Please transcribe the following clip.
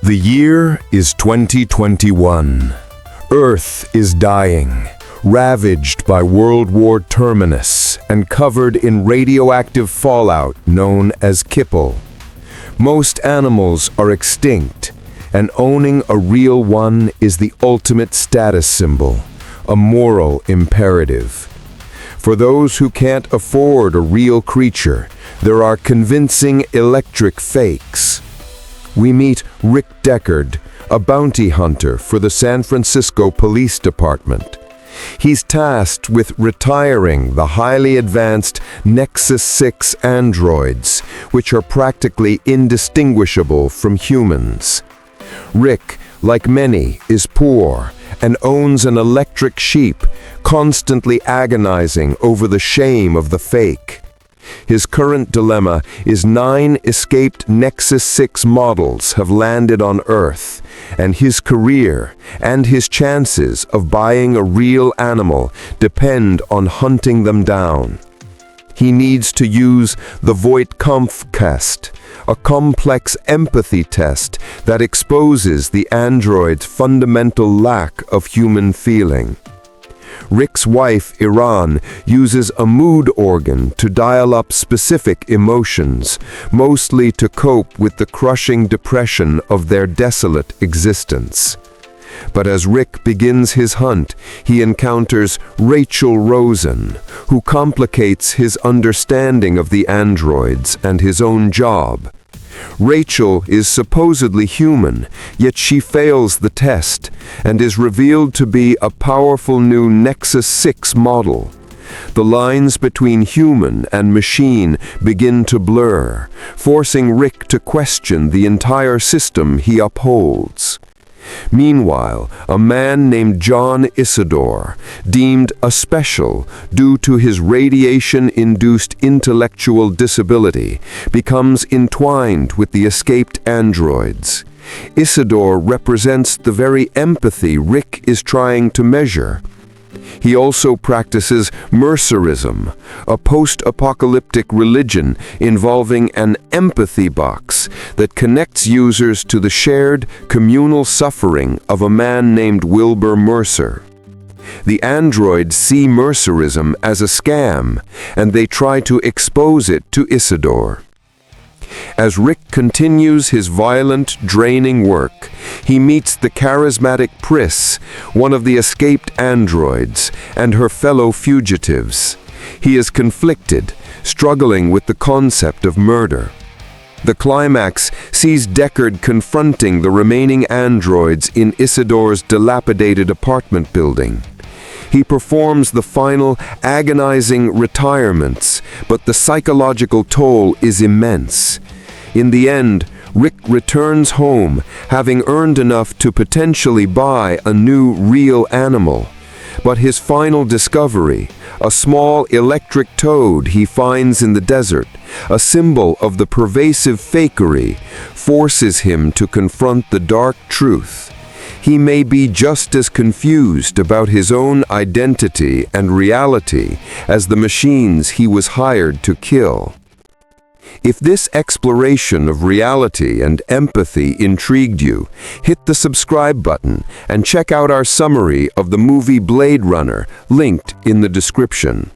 The year is 2021. Earth is dying, ravaged by World War Terminus and covered in radioactive fallout known as kipple. Most animals are extinct, and owning a real one is the ultimate status symbol, a moral imperative. For those who can't afford a real creature, there are convincing electric fakes. We meet Rick Deckard, a bounty hunter for the San Francisco Police Department. He's tasked with retiring the highly advanced Nexus 6 androids, which are practically indistinguishable from humans. Rick, like many, is poor and owns an electric sheep, constantly agonizing over the shame of the fake. His current dilemma is 9 escaped Nexus 6 models have landed on Earth, and his career and his chances of buying a real animal depend on hunting them down. He needs to use the Voight-Kampff test, a complex empathy test that exposes the android's fundamental lack of human feeling. Rick's wife, Iran, uses a mood organ to dial up specific emotions, mostly to cope with the crushing depression of their desolate existence. But as Rick begins his hunt, he encounters Rachel Rosen, who complicates his understanding of the androids and his own job. Rachel is supposedly human, yet she fails the test and is revealed to be a powerful new Nexus 6 model. The lines between human and machine begin to blur, forcing Rick to question the entire system he upholds. Meanwhile, a man named John Isidore, deemed a special due to his radiation-induced intellectual disability, becomes entwined with the escaped androids. Isidore represents the very empathy Rick is trying to measure. He also practices mercerism, a post-apocalyptic religion involving an empathy box that connects users to the shared communal suffering of a man named Wilbur Mercer. The androids see mercerism as a scam, and they try to expose it to Isidore. As Rick continues his violent, draining work, he meets the charismatic Pris, one of the escaped androids, and her fellow fugitives. He is conflicted, struggling with the concept of murder. The climax sees Deckard confronting the remaining androids in Isidore's dilapidated apartment building. He performs the final, agonizing retirements, but the psychological toll is immense. In the end, Rick returns home, having earned enough to potentially buy a new real animal. But his final discovery, a small electric toad he finds in the desert, a symbol of the pervasive fakery, forces him to confront the dark truth. He may be just as confused about his own identity and reality as the machines he was hired to kill. If this exploration of reality and empathy intrigued you, hit the subscribe button and check out our summary of the movie Blade Runner, linked in the description.